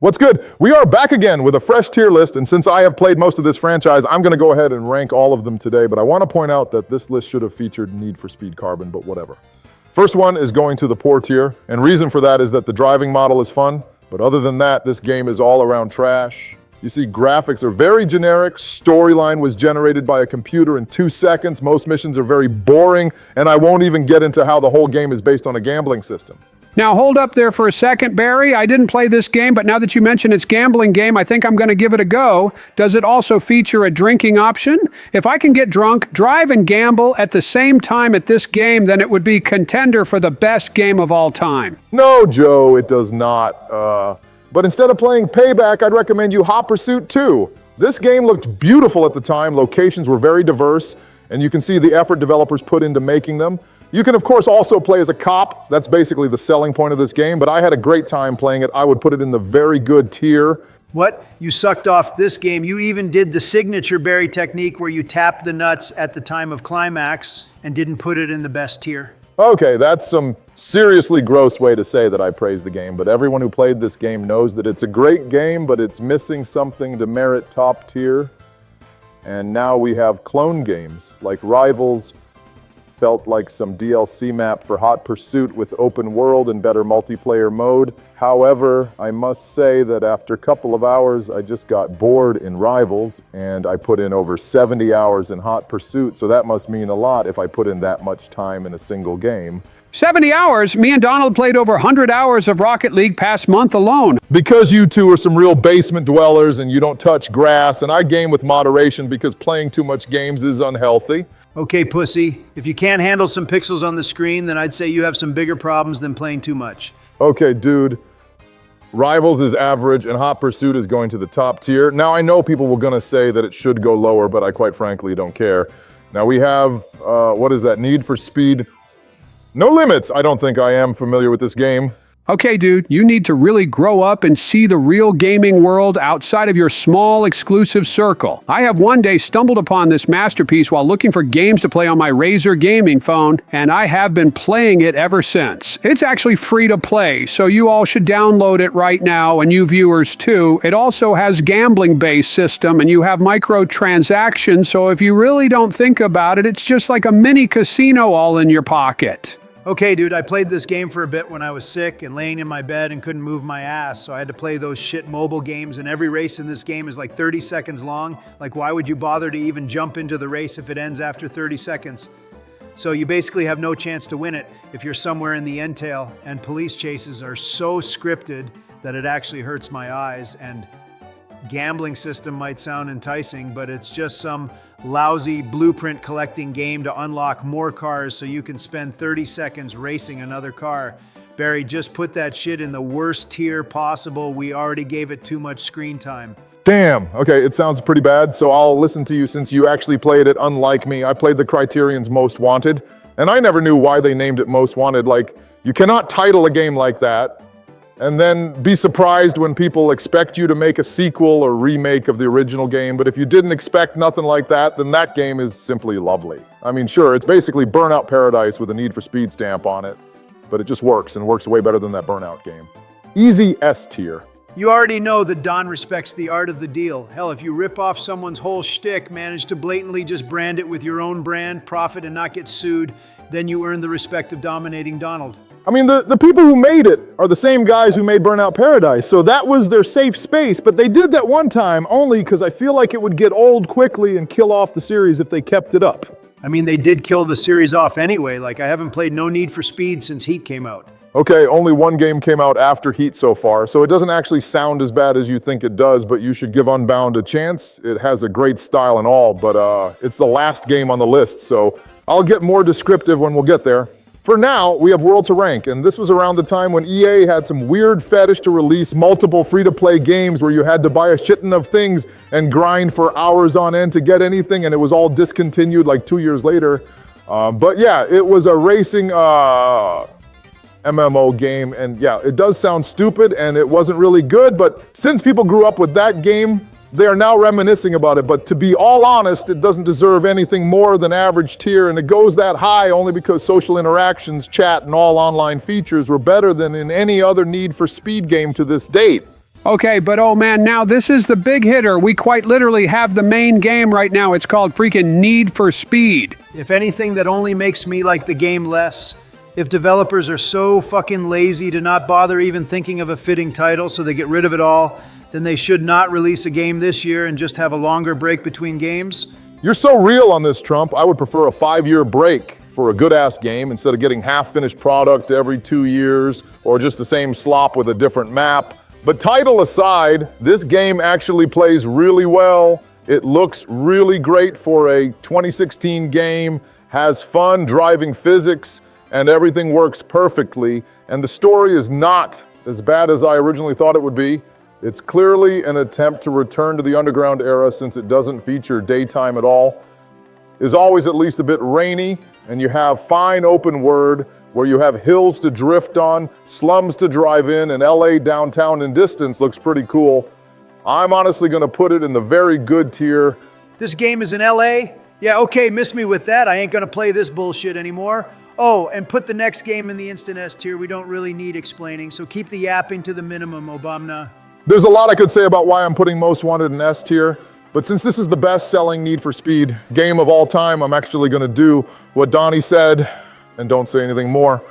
What's good? We are back again with a fresh tier list, and since I have played most of this franchise, I'm going to go ahead and rank all of them today, but I want to point out that this list should have featured Need for Speed Carbon, but whatever. First one is going to the poor tier, and reason for that is that the driving model is fun, but other than that, this game is all around trash. You see, graphics are very generic, storyline was generated by a computer in 2 seconds, most missions are very boring, and I won't even get into how the whole game is based on a gambling system. Now hold up there for a second, Barry. I didn't play this game, but now that you mention it's gambling game, I think I'm going to give it a go. Does it also feature a drinking option? If I can get drunk, drive, and gamble at the same time at this game, then it would be contender for the best game of all time. No, Joe, it does not. But instead of playing Payback, I'd recommend you Hot Pursuit 2. This game looked beautiful at the time, locations were very diverse, and you can see the effort developers put into making them. You can, of course, also play as a cop. That's basically the selling point of this game, but I had a great time playing it. I would put it in the very good tier. What? You sucked off this game. You even did the signature Barry technique where you tapped the nuts at the time of climax and didn't put it in the best tier. Okay, that's some seriously gross way to say that I praise the game, but everyone who played this game knows that it's a great game, but it's missing something to merit top tier. And now we have clone games like Rivals. Felt like some DLC map for Hot Pursuit with open world and better multiplayer mode. However, I must say that after a couple of hours, I just got bored in Rivals, and I put in over 70 hours in Hot Pursuit, so that must mean a lot if I put in that much time in a single game. 70 hours? Me and Donald played over 100 hours of Rocket League past month alone. Because you two are some real basement dwellers and you don't touch grass, and I game with moderation because playing too much games is unhealthy. Okay, pussy. If you can't handle some pixels on the screen, then I'd say you have some bigger problems than playing too much. Okay, dude. Rivals is average and Hot Pursuit is going to the top tier. Now, I know people were gonna say that it should go lower, but I quite frankly don't care. Now we have, what is that, Need for Speed? No Limits. I don't think I am familiar with this game. Okay, dude, you need to really grow up and see the real gaming world outside of your small, exclusive circle. I have one day stumbled upon this masterpiece while looking for games to play on my Razer gaming phone, and I have been playing it ever since. It's actually free to play, so you all should download it right now, and you viewers too. It also has gambling-based system, and you have microtransactions, so if you really don't think about it, it's just like a mini casino all in your pocket. Okay, dude, I played this game for a bit when I was sick and laying in my bed and couldn't move my ass, so I had to play those shit mobile games, and every race in this game is like 30 seconds long. Like, why would you bother to even jump into the race if it ends after 30 seconds? So you basically have no chance to win it if you're somewhere in the end tail, and police chases are so scripted that it actually hurts my eyes, and gambling system might sound enticing, but it's just some lousy blueprint collecting game to unlock more cars so you can spend 30 seconds racing another car. Barry, just put that shit in the worst tier possible. We already gave it too much screen time. Damn, okay, it sounds pretty bad, so I'll listen to you since you actually played it unlike me. I played the Criterion's Most Wanted, and I never knew why they named it Most Wanted. Like, you cannot title a game like that and then be surprised when people expect you to make a sequel or remake of the original game, but if you didn't expect nothing like that, then that game is simply lovely. I mean, sure, it's basically Burnout Paradise with a Need for Speed stamp on it, but it just works, and works way better than that Burnout game. Easy S tier. You already know that Don respects the art of the deal. Hell, if you rip off someone's whole shtick, manage to blatantly just brand it with your own brand, profit, and not get sued, then you earn the respect of dominating Donald. I mean, the people who made it are the same guys who made Burnout Paradise, so that was their safe space, but they did that one time only because I feel like it would get old quickly and kill off the series if they kept it up. I mean, they did kill the series off anyway. Like, I haven't played No Need for Speed since Heat came out. Okay, only one game came out after Heat so far, so it doesn't actually sound as bad as you think it does, but you should give Unbound a chance. It has a great style and all, but it's the last game on the list, so I'll get more descriptive when we'll get there. For now, we have World to Rank, and this was around the time when EA had some weird fetish to release multiple free-to-play games where you had to buy a shitton of things and grind for hours on end to get anything, and it was all discontinued like 2 years later. But yeah, it was a racing MMO game, and yeah, it does sound stupid, and it wasn't really good, but since people grew up with that game, they are now reminiscing about it, but to be all honest, it doesn't deserve anything more than average tier, and it goes that high only because social interactions, chat, and all online features were better than in any other Need for Speed game to this date. Okay, but oh man, now this is the big hitter. We quite literally have the main game right now. It's called freaking Need for Speed. If anything, that only makes me like the game less. If developers are so fucking lazy to not bother even thinking of a fitting title so they get rid of it all, then they should not release a game this year and just have a longer break between games. You're so real on this, Trump. I would prefer a 5-year break for a good-ass game instead of getting half-finished product every 2 years or just the same slop with a different map. But title aside, this game actually plays really well. It looks really great for a 2016 game, has fun driving physics, and everything works perfectly. And the story is not as bad as I originally thought it would be. It's clearly an attempt to return to the Underground era since it doesn't feature daytime at all. Is always at least a bit rainy, and you have fine open world where you have hills to drift on, slums to drive in, and LA downtown in distance looks pretty cool. I'm honestly gonna put it in the very good tier. This game is in LA? Yeah, okay, miss me with that. I ain't gonna play this bullshit anymore. Oh, and put the next game in the Instant S tier. We don't really need explaining, so keep the yapping to the minimum, Obama. There's a lot I could say about why I'm putting Most Wanted in S tier, but since this is the best-selling Need for Speed game of all time, I'm actually gonna do what Donnie said and don't say anything more.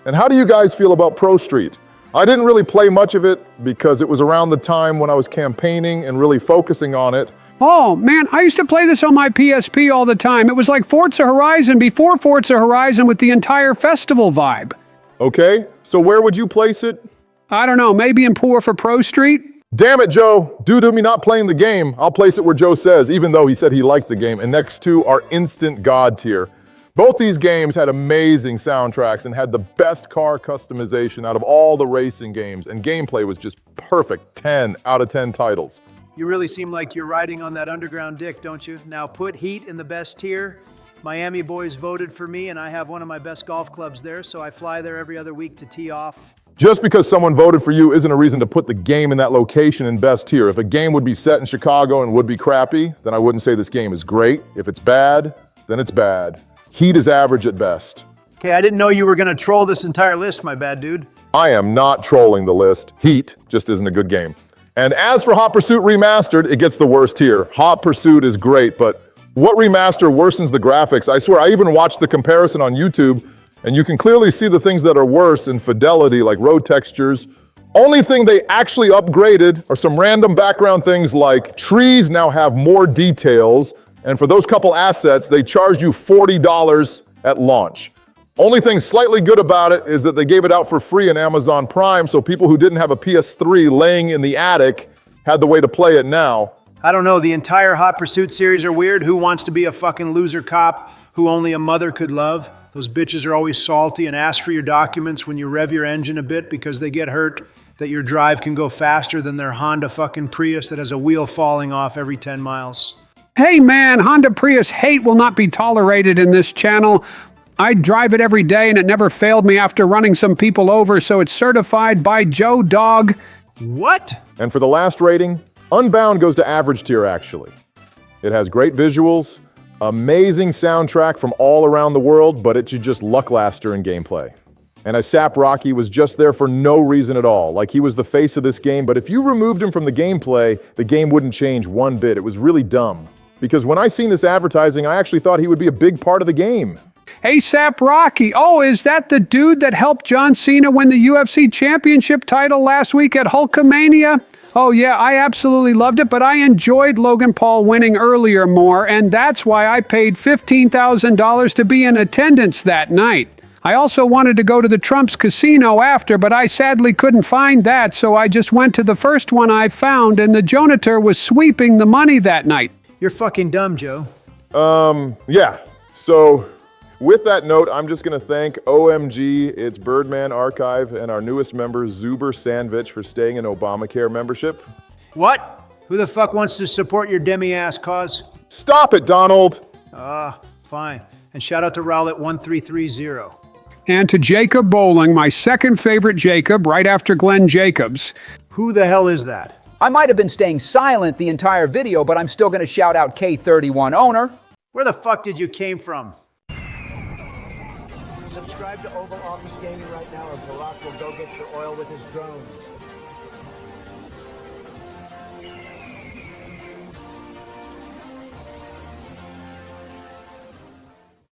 And how do you guys feel about Pro Street? I didn't really play much of it because it was around the time when I was campaigning and really focusing on it. Oh man, I used to play this on my PSP all the time. It was like Forza Horizon before Forza Horizon with the entire festival vibe. Okay, so where would you place it? I don't know, maybe in poor for Pro Street? Damn it, Joe. Due to me not playing the game, I'll place it where Joe says, even though he said he liked the game. And next two are instant God tier. Both these games had amazing soundtracks and had the best car customization out of all the racing games, and gameplay was just perfect. 10 out of 10 titles. You really seem like you're riding on that underground dick, don't you? Now put Heat in the best tier. Miami boys voted for me, and I have one of my best golf clubs there, so I fly there every other week to tee off. Just because someone voted for you isn't a reason to put the game in that location in best tier. If a game would be set in Chicago and would be crappy, then I wouldn't say this game is great. If it's bad, then it's bad. Heat is average at best. Okay, I didn't know you were gonna troll this entire list, my bad dude. I am not trolling the list. Heat just isn't a good game. And as for Hot Pursuit Remastered, it gets the worst tier. Hot Pursuit is great, but what remaster worsens the graphics? I swear, I even watched the comparison on YouTube, and you can clearly see the things that are worse in fidelity, like road textures. Only thing they actually upgraded are some random background things like trees now have more details, and for those couple assets, they charged you $40 at launch. Only thing slightly good about it is that they gave it out for free in Amazon Prime, so people who didn't have a PS3 laying in the attic had the way to play it now. I don't know, the entire Hot Pursuit series are weird. Who wants to be a fucking loser cop who only a mother could love? Those bitches are always salty and ask for your documents when you rev your engine a bit because they get hurt that your drive can go faster than their Honda fucking Prius that has a wheel falling off every 10 miles. Hey man, Honda Prius hate will not be tolerated in this channel. I drive it every day and it never failed me after running some people over, so it's certified by Joe Dog. What? And for the last rating, Unbound goes to average tier actually. It has great visuals, amazing soundtrack from all around the world, but it should just lackluster in gameplay. And ASAP Rocky was just there for no reason at all. Like he was the face of this game, but if you removed him from the gameplay, the game wouldn't change one bit. It was really dumb. Because when I seen this advertising, I actually thought he would be a big part of the game. ASAP Rocky. Oh, is that the dude that helped John Cena win the UFC championship title last week at Hulkamania? Oh yeah, I absolutely loved it, but I enjoyed Logan Paul winning earlier more, and that's why I paid $15,000 to be in attendance that night. I also wanted to go to the Trump's casino after, but I sadly couldn't find that, so I just went to the first one I found, and the janitor was sweeping the money that night. You're fucking dumb, Joe. Yeah. So, with that note, I'm just gonna thank OMG, its Birdman Archive, and our newest member, Zuber Sandvich, for staying in Obamacare membership. What? Who the fuck wants to support your demi-ass cause? Stop it, Donald! Fine. And shout out to Rowlett 1330. And to Jacob Bowling, my second favorite Jacob, right after Glenn Jacobs. Who the hell is that? I might have been staying silent the entire video, but I'm still going to shout out K31 owner. Where the fuck did you came from? Subscribe to Oval Office Gaming right now, or Barack will go get your oil with his drones.